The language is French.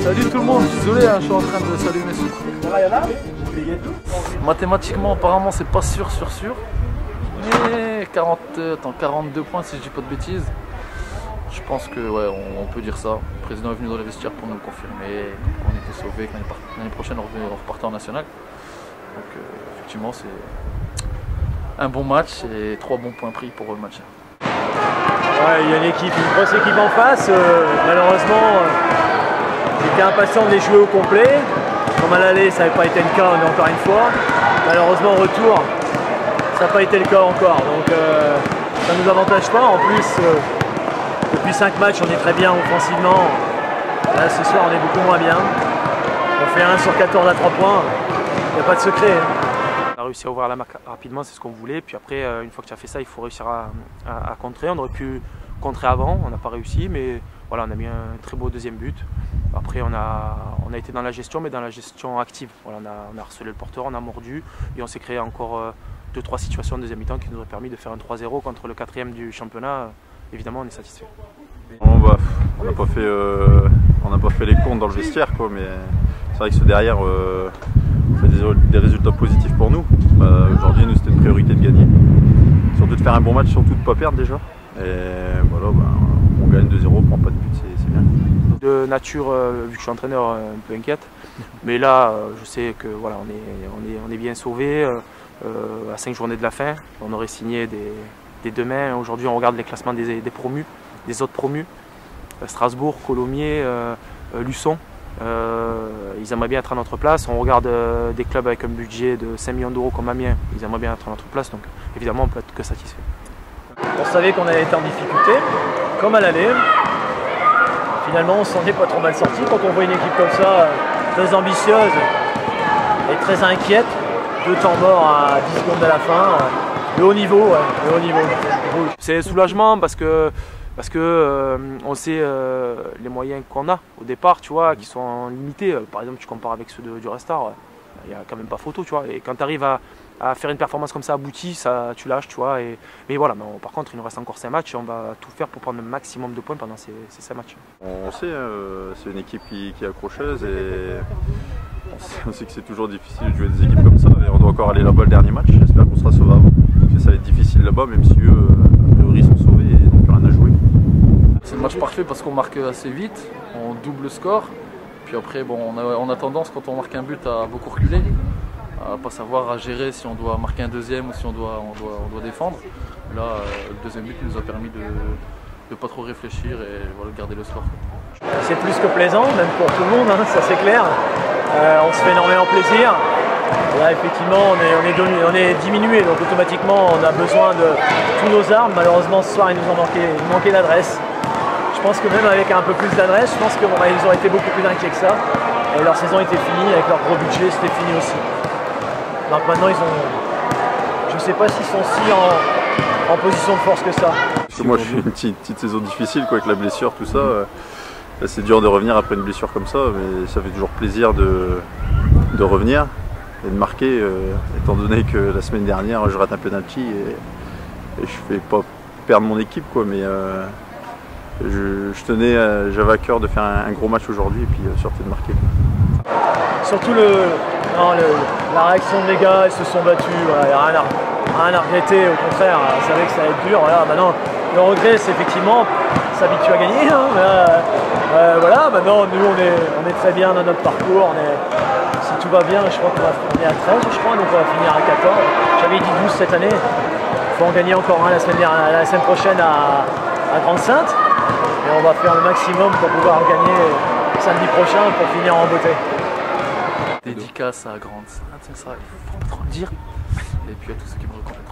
Salut tout le monde, désolé, hein, je suis en train de saluer mes soupes. Mathématiquement, apparemment, c'est pas sûr. Mais 42 points si je dis pas de bêtises. Je pense que ouais, on peut dire ça. Le président est venu dans les vestiaires pour nous le confirmer. On était sauvés, que l'année prochaine on repartait en national. Donc effectivement, c'est un bon match et 3 bons points pris pour le match. Ouais, il y a une grosse équipe en face. Malheureusement, j'étais impatient de les jouer au complet. Comme à l'aller, ça n'avait pas été le cas encore une fois. Malheureusement, au retour, ça n'a pas été le cas encore. Donc ça ne nous avantage pas. En plus, depuis 5 matchs, on est très bien offensivement. Là, ce soir, on est beaucoup moins bien. On fait 1 sur 14 à 3 points. Il n'y a pas de secret. On a réussi à ouvrir la marque rapidement, c'est ce qu'on voulait. Puis après, une fois que tu as fait ça, il faut réussir à contrer. On aurait pu contrer avant, on n'a pas réussi, mais voilà, on a mis un très beau deuxième but. Après, on a été dans la gestion, mais dans la gestion active. Voilà, on a harcelé le porteur, on a mordu et on s'est créé encore 2-3 situations en deuxième mi-temps qui nous ont permis de faire un 3-0 contre le 4e du championnat. Évidemment, on est satisfait. On n'a pas fait les comptes dans le vestiaire, quoi, mais c'est vrai que ce derrière fait des résultats positifs pour nous. Aujourd'hui, nous, c'était une priorité de gagner. Surtout de faire un bon match, surtout de ne pas perdre déjà. Et voilà, on gagne 2-0, on prend pas de but, c'est bien. De nature, vu que je suis entraîneur, un peu inquiète. Mais là, je sais que voilà, on est bien sauvés. À 5 journées de la fin, on aurait signé des demain. Aujourd'hui, on regarde les classements des promus, des autres promus. Strasbourg, Colomiers, Luçon. Ils aimeraient bien être à notre place. On regarde des clubs avec un budget de 5 millions d'euros comme Amiens. Ils aimeraient bien être à notre place. Donc évidemment, on peut être que satisfait. On savait qu'on allait être en difficulté, comme à l'aller. Finalement, on s'en est pas trop mal sorti quand on voit une équipe comme ça, très ambitieuse et très inquiète. 2 temps morts à 10 secondes de la fin. Le haut niveau, ouais, le haut niveau. C'est un soulagement parce que on sait les moyens qu'on a au départ, tu vois, qui sont limités. Par exemple, tu compares avec ceux du Restar, il n'y a quand même pas photo, tu vois. Et quand tu arrives à faire une performance comme ça aboutie, ça, tu lâches, tu vois. Mais voilà, par contre, il nous reste encore 5 matchs et on va tout faire pour prendre le maximum de points pendant ces 5 matchs. On sait, c'est une équipe qui est accrocheuse et on sait que c'est toujours difficile de jouer des équipes comme ça. Et on doit encore aller là-bas le dernier match. J'espère qu'on sera sauvé avant. Parce que ça va être difficile là-bas, même si eux, a priori, sont sauvés et n'ont plus rien à jouer. C'est le match parfait parce qu'on marque assez vite, on double le score. Puis après, bon, on a tendance quand on marque un but à beaucoup reculer, à pas savoir à gérer si on doit marquer un deuxième ou si on doit défendre. Là, le deuxième but nous a permis de ne pas trop réfléchir et voilà, de garder le score. C'est plus que plaisant, même pour tout le monde, hein, ça c'est clair. On se fait énormément plaisir. Là, effectivement, on est diminué, donc automatiquement, on a besoin de tous nos armes. Malheureusement, ce soir, il manquait d'adresse. Je pense que même avec un peu plus d'adresse, je pense qu'ils auraient été beaucoup plus inquiets que ça. Et leur saison était finie, avec leur gros budget, c'était fini aussi. Donc maintenant, je ne sais pas s'ils sont si en position de force que ça. Parce que moi, je suis une petite saison difficile, quoi, avec la blessure, tout ça. C'est dur de revenir après une blessure comme ça, mais ça fait toujours plaisir de revenir et de marquer, étant donné que la semaine dernière, je rate un penalty et je fais pas perdre mon équipe, quoi, mais j'avais à cœur de faire un gros match aujourd'hui et puis surtout de marquer. Surtout la réaction des gars, ils se sont battus, voilà, il n'y a rien à regretter, au contraire, ils savaient que ça allait être dur. Voilà, maintenant, le regret, c'est effectivement s'habituer à gagner. Hein, voilà, maintenant, nous, on est très bien dans notre parcours. Si tout va bien, je crois qu'on est à 13, je crois, donc on va finir à 14. J'avais dit 12 cette année. Il faut en gagner encore un la semaine prochaine à Grande-Synthe. Et on va faire le maximum pour pouvoir en gagner samedi prochain pour finir en beauté. Dédicace à Grande-Synthe, ça, il faut pas trop le dire. Et puis à tous ceux qui me reconnaîtront.